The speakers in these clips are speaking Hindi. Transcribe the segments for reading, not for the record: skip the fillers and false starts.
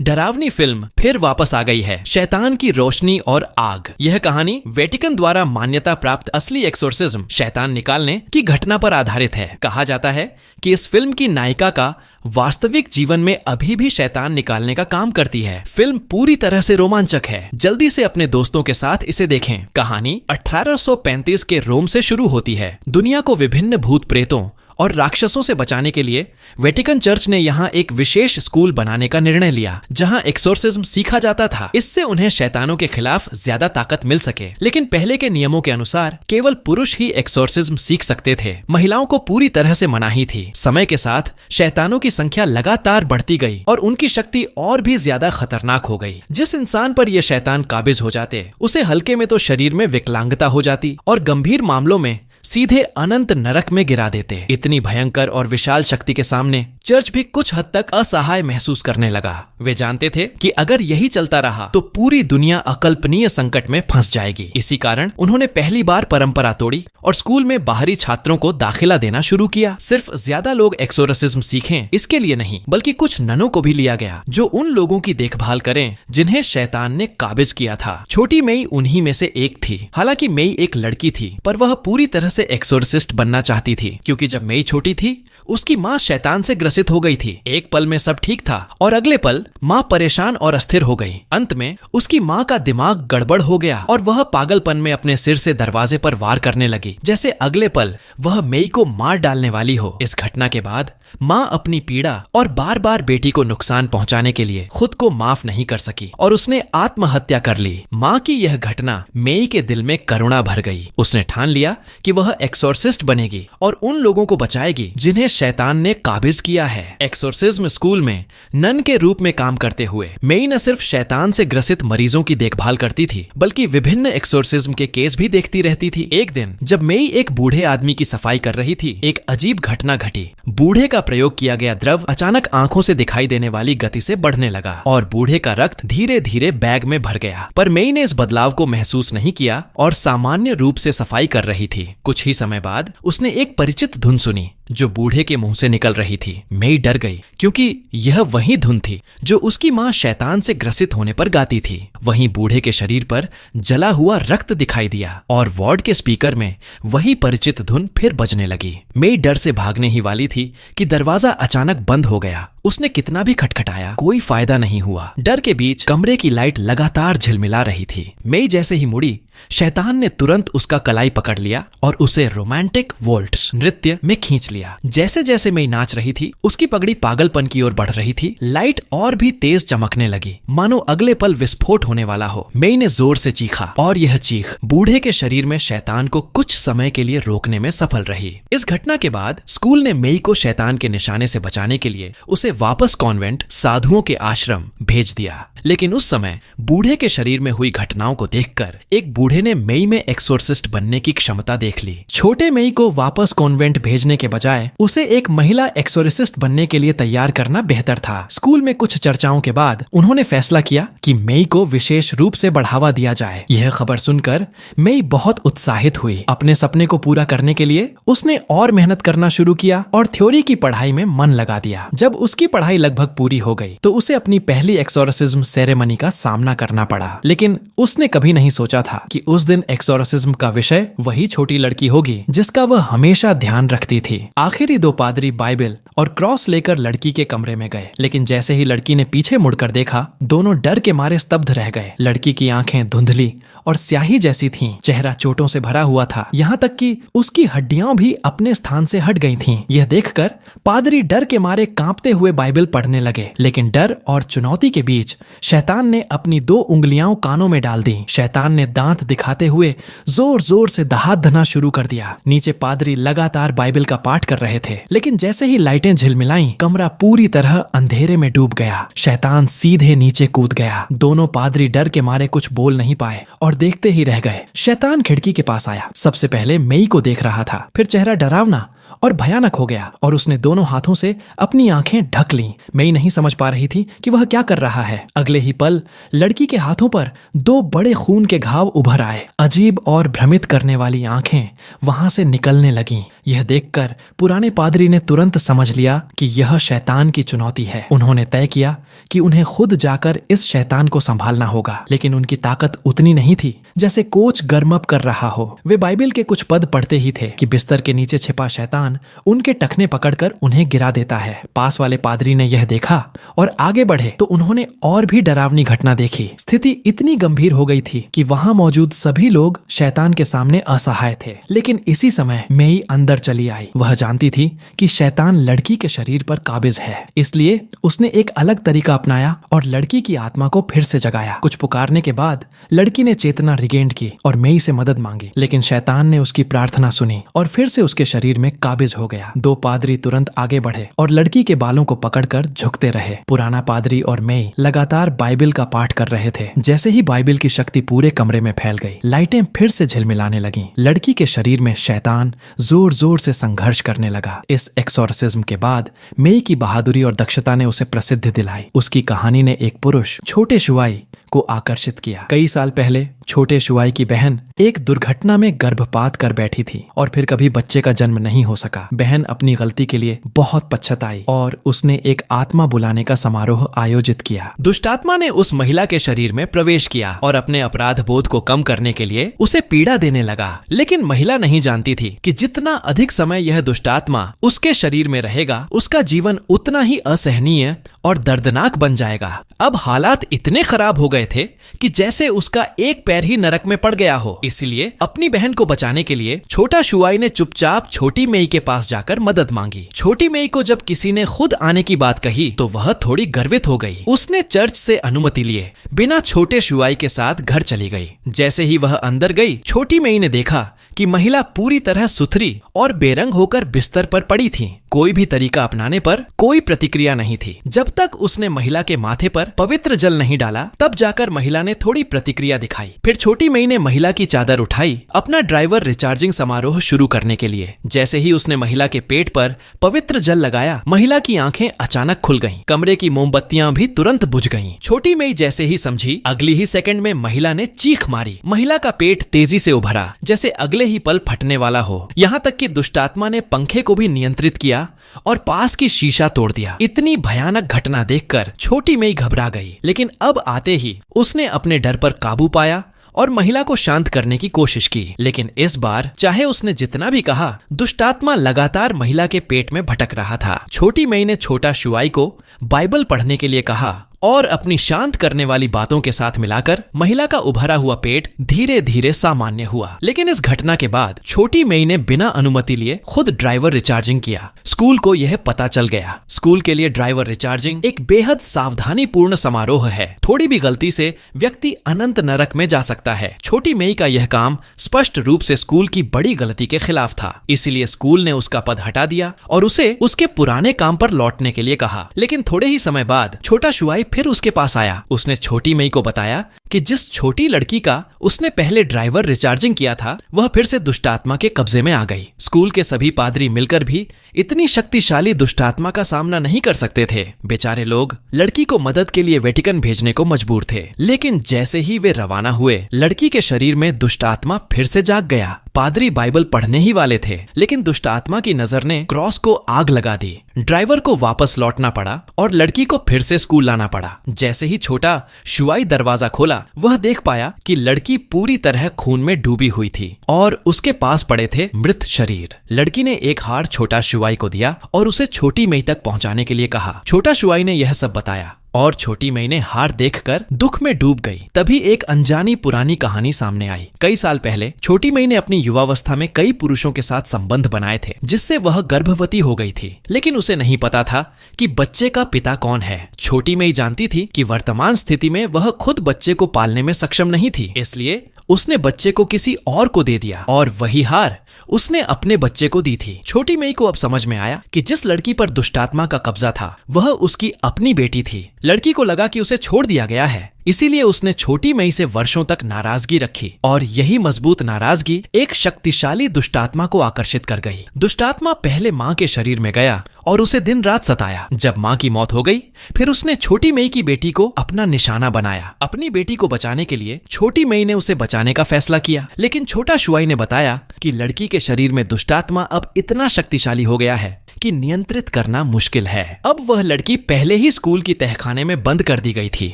डरावनी फिल्म फिर वापस आ गई है, शैतान की रोशनी और आग। यह कहानी वेटिकन द्वारा मान्यता प्राप्त असली एक्सोर्सिज्म शैतान निकालने की घटना पर आधारित है। कहा जाता है कि इस फिल्म की नायिका का वास्तविक जीवन में अभी भी शैतान निकालने का काम करती है। फिल्म पूरी तरह से रोमांचक है। जल्दी से अपने दोस्तों के साथ इसे देखें। कहानी 1835 के रोम से शुरू होती है। दुनिया को विभिन्न भूत प्रेतों और राक्षसों से बचाने के लिए वेटिकन चर्च ने यहाँ एक विशेष स्कूल बनाने का निर्णय लिया, जहाँ एक्सोर्सिज्म सीखा जाता था। इससे उन्हें शैतानों के खिलाफ ज्यादा ताकत मिल सके। लेकिन पहले के नियमों के अनुसार केवल पुरुष ही एक्सोर्सिज्म सीख सकते थे, महिलाओं को पूरी तरह से मनाही थी। समय के साथ शैतानों की संख्या लगातार बढ़ती गई और उनकी शक्ति और भी ज्यादा खतरनाक हो गई। जिस इंसान पर ये शैतान काबिज हो जाते, उसे हल्के में तो शरीर में विकलांगता हो जाती और गंभीर मामलों में सीधे अनंत नरक में गिरा देते। इतनी भयंकर और विशाल शक्ति के सामने चर्च भी कुछ हद तक असहाय महसूस करने लगा। वे जानते थे कि अगर यही चलता रहा तो पूरी दुनिया अकल्पनीय संकट में फंस जाएगी। इसी कारण उन्होंने पहली बार परंपरा तोड़ी और स्कूल में बाहरी छात्रों को दाखिला देना शुरू किया। सिर्फ ज्यादा लोग एक्सोर्सिज्म सीखें इसके लिए नहीं, बल्कि कुछ ननों को भी लिया गया जो उन लोगों की देखभाल करें जिन्हें शैतान ने काबिज किया था। छोटी मेई उन्हीं में से एक थी। हालांकि मेई एक लड़की थी, पर वह पूरी तरह से एक्सोर्सिस्ट बनना चाहती थी, क्योंकि जब मेई छोटी थी उसकी माँ शैतान से ग्रसित हो गई थी। एक पल में सब ठीक था और अगले पल माँ परेशान और अस्थिर हो गई। अंत में उसकी माँ का दिमाग गड़बड़ हो गया और वह पागलपन में अपने सिर से दरवाजे पर वार करने लगी, जैसे अगले पल वह मेई को मार डालने वाली हो। इस घटना के बाद माँ अपनी पीड़ा और बार बार बेटी को नुकसान पहुंचाने के लिए खुद को माफ नहीं कर सकी और उसने आत्महत्या कर ली। माँ की यह घटना मेई के दिल में करुणा भर गई। उसने ठान लिया कि वह एक्सोर्सिस्ट बनेगी और उन लोगों को बचाएगी जिन्हें शैतान ने काबिज किया है। एक्सोर्सिज्म स्कूल में नन के रूप में काम करते हुए मेई न सिर्फ शैतान से ग्रसित मरीजों की देखभाल करती थी, बल्कि विभिन्न एक्सोर्सिज्म के केस भी देखती रहती थी। एक दिन जब मेई एक बूढ़े आदमी की सफाई कर रही थी, एक अजीब घटना घटी। बूढ़े का प्रयोग किया गया द्रव अचानक आंखों से दिखाई देने वाली गति से बढ़ने लगा और बूढ़े का रक्त धीरे धीरे बैग में भर गया। पर मेई ने इस बदलाव को महसूस नहीं किया और सामान्य रूप से सफाई कर रही थी। कुछ ही समय बाद उसने एक परिचित धुन सुनी जो बूढ़े के मुंह से निकल रही थी। मेई डर गई, क्योंकि यह वही धुन थी जो उसकी माँ शैतान से ग्रसित होने पर गाती थी। वहीं बूढ़े के शरीर पर जला हुआ रक्त दिखाई दिया और वार्ड के स्पीकर में वही परिचित धुन फिर बजने लगी। मेई डर से भागने ही वाली थी कि दरवाजा अचानक बंद हो गया। उसने कितना भी खटखटाया, कोई फायदा नहीं हुआ। डर के बीच कमरे की लाइट लगातार झिलमिला रही थी। मेई जैसे ही मुड़ी, शैतान ने तुरंत उसका कलाई पकड़ लिया और उसे रोमांटिक वोल्ट्स नृत्य में खींच लिया। जैसे जैसे मेई नाच रही थी, उसकी पगड़ी पागलपन की ओर बढ़ रही थी। लाइट और भी तेज चमकने लगी, मानो अगले पल विस्फोट होने वाला हो। मेई ने जोर से चीखा और यह चीख बूढ़े के शरीर में शैतान को कुछ समय के लिए रोकने में सफल रही। इस घटना के बाद स्कूल ने मेई को शैतान के निशाने से बचाने के लिए उसे वापस कॉन्वेंट साधुओं के आश्रम भेज दिया। लेकिन उस समय बूढ़े के शरीर में हुई घटनाओं को देखकर एक बूढ़े ने मेई में एक्सोर्सिस्ट बनने की क्षमता देख ली। छोटे मेई को वापस कॉन्वेंट भेजने के बजाय उसे एक महिला एक्सोर्सिस्ट बनने के लिए तैयार करना बेहतर था। स्कूल में कुछ चर्चाओं के बाद उन्होंने फैसला किया कि मेई को विशेष रूप से बढ़ावा दिया जाए। यह खबर सुनकर मेई बहुत उत्साहित हुई। अपने सपने को पूरा करने के लिए उसने और मेहनत करना शुरू किया और थ्योरी की पढ़ाई में मन लगा दिया। जब उसकी पढ़ाई लगभग पूरी हो गई तो उसे अपनी पहली एक्सोर्सिज्म सेरेमनी का सामना करना पड़ा। लेकिन उसने कभी नहीं सोचा था कि उस दिन एक्सोर्सिज्म का विषय वही छोटी लड़की होगी जिसका वह हमेशा ध्यान रखती थी। आखिरी दो पादरी बाइबल और क्रॉस लेकर लड़की के कमरे में गए, लेकिन जैसे ही लड़की ने पीछे मुड़कर देखा, दोनों डर के मारे स्तब्ध रह गए। लड़की की आंखें धुंधली और स्याही जैसी थीं, चेहरा चोटों से भरा हुआ था, यहाँ तक कि उसकी हड्डियां भी अपने स्थान से हट गई थीं। यह देखकर पादरी डर के मारे कांपते हुए बाइबल पढ़ने लगे। लेकिन डर और चुनौती के बीच शैतान ने अपनी 2 उंगलियां कानों में डाल दी। शैतान ने दांत दिखाते हुए जोर जोर से दहाड़ना शुरू कर दिया। नीचे पादरी लगातार बाइबल का पाठ कर रहे थे, लेकिन जैसे ही लाइटें झिलमिलाईं, कमरा पूरी तरह अंधेरे में डूब गया। शैतान सीधे नीचे कूद गया। दोनों पादरी डर के मारे कुछ बोल नहीं पाए और देखते ही रह गए। शैतान खिड़की के पास आया। सबसे पहले मेई को देख रहा था, फिर चेहरा डरावना और भयानक हो गया और उसने दोनों हाथों से अपनी आंखें ढक लीं। मेई नहीं समझ पा रही थी कि वह क्या कर रहा है। अगले ही पल लड़की के हाथों पर 2 बड़े खून के घाव उभर आए। अजीब और भ्रमित करने वाली आंखें वहां से निकलने लगीं। यह देखकर पुराने पादरी ने तुरंत समझ लिया कि यह शैतान की चुनौती है। उन्होंने तय किया कि उन्हें खुद जाकर इस शैतान को संभालना होगा, लेकिन उनकी ताकत उतनी नहीं थी जैसे कोच गर्मअप कर रहा हो। वे बाइबल के कुछ पद पढ़ते ही थे कि बिस्तर के नीचे छिपा शैतान उनके टखने पकड़कर उन्हें गिरा देता है। पास वाले पादरी ने यह देखा और आगे बढ़े तो उन्होंने और भी डरावनी घटना देखी। स्थिति इतनी गंभीर हो गई थी कि वहां मौजूद सभी लोग शैतान के सामने असहाय थे। लेकिन इसी समय मेई अंदर चली आई। वह जानती थी कि शैतान लड़की के शरीर पर काबिज है, इसलिए उसने एक अलग तरीका अपनाया और लड़की की आत्मा को फिर से जगाया। कुछ पुकारने के बाद लड़की ने चेतना रिगेंड की और मेई से मदद मांगी, लेकिन शैतान ने उसकी प्रार्थना सुनी और फिर से उसके शरीर में काबिज हो गया। 2 पादरी तुरंत आगे बढ़े और लड़की के बालों को पकड़कर झुकते रहे। पुराना पादरी और मेई लगातार बाइबल का पाठ कर रहे थे। जैसे ही बाइबल की शक्ति पूरे कमरे में फैल गई, लाइटें फिर से झिलमिलाने लगीं। लड़की के शरीर में शैतान जोर जोर से संघर्ष करने लगा। इस एक्सोर्सिज्म के बाद मेई की बहादुरी और दक्षता ने उसे प्रसिद्धि दिलाई। उसकी कहानी ने एक पुरुष छोटे शुआई को आकर्षित किया। कई साल पहले छोटे शुआई की बहन एक दुर्घटना में गर्भपात कर बैठी थी और फिर कभी बच्चे का जन्म नहीं हो सका। बहन अपनी गलती के लिए बहुत पछताई और उसने एक आत्मा बुलाने का समारोह आयोजित किया। दुष्टात्मा ने उस महिला के शरीर में प्रवेश किया और अपने अपराध बोध को कम करने के लिए उसे पीड़ा देने लगा। लेकिन महिला नहीं जानती थी कि जितना अधिक समय यह दुष्टात्मा उसके शरीर में रहेगा, उसका जीवन उतना ही असहनीय और दर्दनाक बन जाएगा। अब हालात इतने खराब हो गए थे कि जैसे उसका एक पैर ही नरक में पड़ गया हो। इसलिए अपनी बहन को बचाने के लिए छोटा शुआई ने चुपचाप छोटी मेई के पास जाकर मदद मांगी। छोटी मेई को जब किसी ने खुद आने की बात कही तो वह थोड़ी गर्वित हो गई। उसने चर्च से अनुमति लिए बिना छोटे शुआई के साथ घर चली गई। जैसे ही वह अंदर गई, छोटी मेई ने देखा कि महिला पूरी तरह सुथरी और बेरंग होकर बिस्तर पर पड़ी थी। कोई भी तरीका अपनाने पर कोई प्रतिक्रिया नहीं थी। जब तक उसने महिला के माथे पर पवित्र जल नहीं डाला, तब जाकर महिला ने थोड़ी प्रतिक्रिया दिखाई। फिर छोटी मेई ने महिला की चादर उठाई अपना ड्राइवर रिचार्जिंग समारोह शुरू करने के लिए। जैसे ही उसने महिला के पेट पर पवित्र जल लगाया, महिला की आंखें अचानक खुल गईं। कमरे की मोमबत्तियां भी तुरंत बुझ गईं। छोटी मेई जैसे ही समझी, अगली ही सेकंड में महिला ने चीख मारी। महिला का पेट तेजी से उभरा, जैसे अगले ही पल फटने वाला हो। यहाँ तक कि दुष्टात्मा ने पंखे को भी नियंत्रित किया और पास की शीशा तोड़ दिया। इतनी भयानक घटना देखकर छोटी मेई घबरा गई, लेकिन अब आते ही उसने अपने डर पर काबू पाया और महिला को शांत करने की कोशिश की। लेकिन इस बार चाहे उसने जितना भी कहा, दुष्टात्मा लगातार महिला के पेट में भटक रहा था। छोटी मेई ने छोटा शुआई को बाइबल पढ़ने के लिए कहा और अपनी शांत करने वाली बातों के साथ मिलाकर महिला का उभरा हुआ पेट धीरे धीरे सामान्य हुआ। लेकिन इस घटना के बाद छोटी मेई ने बिना अनुमति लिए खुद ड्राइवर रिचार्जिंग किया। स्कूल को यह पता चल गया। स्कूल के लिए ड्राइवर रिचार्जिंग एक बेहद सावधानी पूर्ण समारोह है। थोड़ी भी गलती से व्यक्ति अनंत नरक में जा सकता है। छोटी मेई का यह काम स्पष्ट रूप से स्कूल की बड़ी गलती के खिलाफ था, इसीलिए स्कूल ने उसका पद हटा दिया और उसे उसके पुराने काम पर लौटने के लिए कहा। लेकिन थोड़े ही समय बाद छोटा शुआई फिर उसके पास आया। उसने छोटी मेई को बताया कि जिस छोटी लड़की का उसने पहले ड्राइवर रिचार्जिंग किया था, वह फिर से दुष्टात्मा के कब्जे में आ गई। स्कूल के सभी पादरी मिलकर भी इतनी शक्तिशाली दुष्टात्मा का सामना नहीं कर सकते थे। बेचारे लोग लड़की को मदद के लिए वेटिकन भेजने को मजबूर थे। लेकिन जैसे ही वे रवाना हुए, लड़की के शरीर में दुष्टात्मा फिर से जाग गया। पादरी बाइबल पढ़ने ही वाले थे, लेकिन दुष्टात्मा की नजर ने क्रॉस को आग लगा दी। ड्राइवर को वापस लौटना पड़ा और लड़की को फिर से स्कूल लाना पड़ा। जैसे ही छोटा शुआई दरवाजा खोला, वह देख पाया कि लड़की पूरी तरह खून में डूबी हुई थी और उसके पास पड़े थे मृत शरीर। लड़की ने एक हार छोटा शुआई को दिया और उसे छोटी मेई तक पहुंचाने के लिए कहा। छोटा शुआई ने यह सब बताया और छोटी मेई ने हार देखकर दुख में डूब गई। तभी एक अनजानी पुरानी कहानी सामने आई। कई साल पहले छोटी मेई ने अपनी युवावस्था में कई पुरुषों के साथ संबंध बनाए थे, जिससे वह गर्भवती हो गई थी। लेकिन उसे नहीं पता था कि बच्चे का पिता कौन है। छोटी मेई जानती थी कि वर्तमान स्थिति में वह खुद बच्चे को पालने में सक्षम नहीं थी, इसलिए उसने बच्चे को किसी और को दे दिया और वही हार उसने अपने बच्चे को दी थी। छोटी मेई को अब समझ में आया कि जिस लड़की पर दुष्टात्मा का कब्जा था, वह उसकी अपनी बेटी थी। लड़की को लगा कि उसे छोड़ दिया गया है, इसीलिए उसने छोटी मई से वर्षों तक नाराजगी रखी और यही मजबूत नाराजगी एक शक्तिशाली दुष्टात्मा को आकर्षित कर गई। दुष्टात्मा पहले माँ के शरीर में गया और उसे दिन रात सताया। जब माँ की मौत हो गई, फिर उसने छोटी मई की बेटी को अपना निशाना बनाया। अपनी बेटी को बचाने के लिए छोटी मई ने उसे बचाने का फैसला किया, लेकिन छोटा शुआई ने बताया कि लड़की के शरीर में दुष्टात्मा अब इतना शक्तिशाली हो गया है कि नियंत्रित करना मुश्किल है। अब वह लड़की पहले ही स्कूल की तहखाने में बंद कर दी गई थी।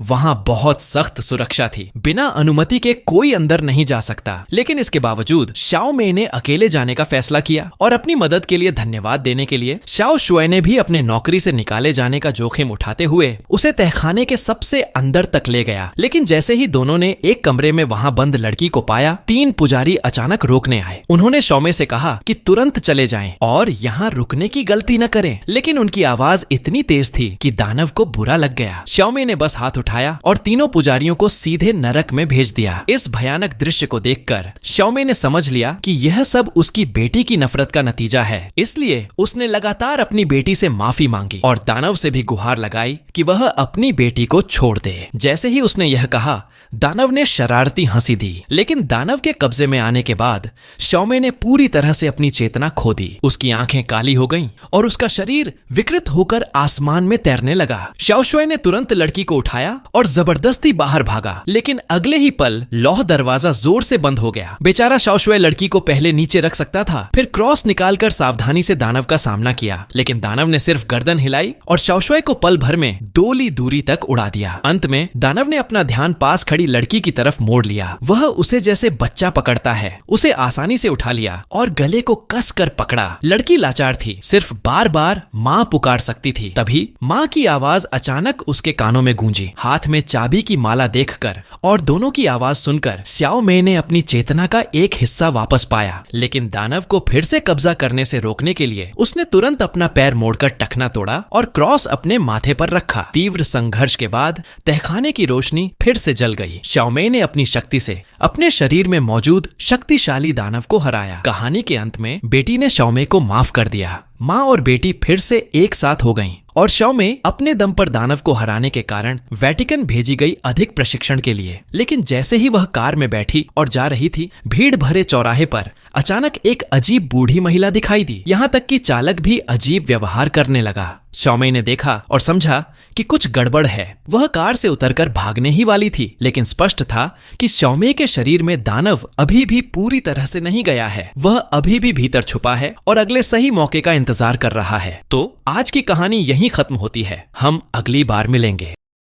वहां बहुत सख्त सुरक्षा थी, बिना अनुमति के कोई अंदर नहीं जा सकता। लेकिन इसके बावजूद शाओ मेई ने अकेले जाने का फैसला किया और अपनी मदद के लिए धन्यवाद देने के लिए शाओ शुआई ने भी अपने नौकरी से निकाले जाने का जोखिम उठाते हुए उसे तहखाने के सबसे अंदर तक ले गया। लेकिन जैसे ही दोनों ने एक कमरे में वहां बंद लड़की को पाया, 3 पुजारी अचानक रोकने आए। उन्होंने शाओ मेई से कहा कि तुरंत चले जाएं और यहाँ रुकने की गलती न करें, लेकिन उनकी आवाज इतनी तेज थी कि दानव को बुरा लग गया। शाओ मेई ने बस हाथ उठाया और तीनों पुजारियों को सीधे नरक में भेज दिया। इस भयानक दृश्य को देखकर शाओ मेई ने समझ लिया कि यह सब उसकी बेटी की नफरत का नतीजा है। इसलिए उसने लगातार अपनी बेटी से माफी मांगी और दानव से भी गुहार लगाई कि वह अपनी बेटी को छोड़ दे। जैसे ही उसने यह कहा, दानव ने शरारती हंसी दी। लेकिन दानव के कब्जे में आने के बाद शाओ मेई ने पूरी तरह से अपनी चेतना खो दी। उसकी आंखें काली हो गईं और उसका शरीर विकृत होकर आसमान में तैरने लगा। शाओ शुआई ने तुरंत लड़की को उठाया और जबरदस्ती बाहर भागा, लेकिन अगले ही पल लौह दरवाजा जोर से बंद हो गया। बेचारा शाओ शुआई लड़की को पहले नीचे रख सकता था, फिर क्रॉस निकालकर सावधानी से दानव का सामना किया, लेकिन दानव ने सिर्फ गर्दन हिलाई और शाओ शुआई को पल भर में 2 ली दूरी तक उड़ा दिया। अंत में दानव ने अपना ध्यान पास खड़ी लड़की की तरफ मोड़ लिया। वह उसे जैसे बच्चा पकड़ता है, उसे आसानी से उठा लिया और गले को कस कर पकड़ा। लड़की लाचार थी, सिर्फ बार बार माँ पुकार सकती थी। तभी माँ की आवाज अचानक उसके कानों में गूंजी। हाथ में चाबी की माला देखकर और दोनों की आवाज सुनकर शाओ मेई ने अपनी चेतना का एक हिस्सा वापस पाया। लेकिन दानव को फिर से कब्जा करने से रोकने के लिए उसने तुरंत अपना पैर मोड़कर टखना तोड़ा और क्रॉस अपने माथे पर रखा। तीव्र संघर्ष के बाद तहखाने की रोशनी फिर से जल गई। शाओ मेई ने अपनी शक्ति से अपने शरीर में मौजूद शक्तिशाली दानव को हराया। कहानी के अंत में बेटी ने शाओ मेई को माफ कर दिया। माँ और बेटी फिर से एक साथ हो गईं और शाओ मेई अपने दम पर दानव को हराने के कारण वेटिकन भेजी गई अधिक प्रशिक्षण के लिए। लेकिन जैसे ही वह कार में बैठी और जा रही थी, भीड़ भरे चौराहे पर अचानक एक अजीब बूढ़ी महिला दिखाई दी। यहाँ तक कि चालक भी अजीब व्यवहार करने लगा। शाओ मेई ने देखा और समझा कि कुछ गड़बड़ है। वह कार से उतरकर भागने ही वाली थी, लेकिन स्पष्ट था कि शाओ मेई के शरीर में दानव अभी भी पूरी तरह से नहीं गया है। वह अभी भी भीतर छुपा है और अगले सही मौके का इंतजार कर रहा है। तो आज की कहानी यहीं खत्म होती है। हम अगली बार मिलेंगे।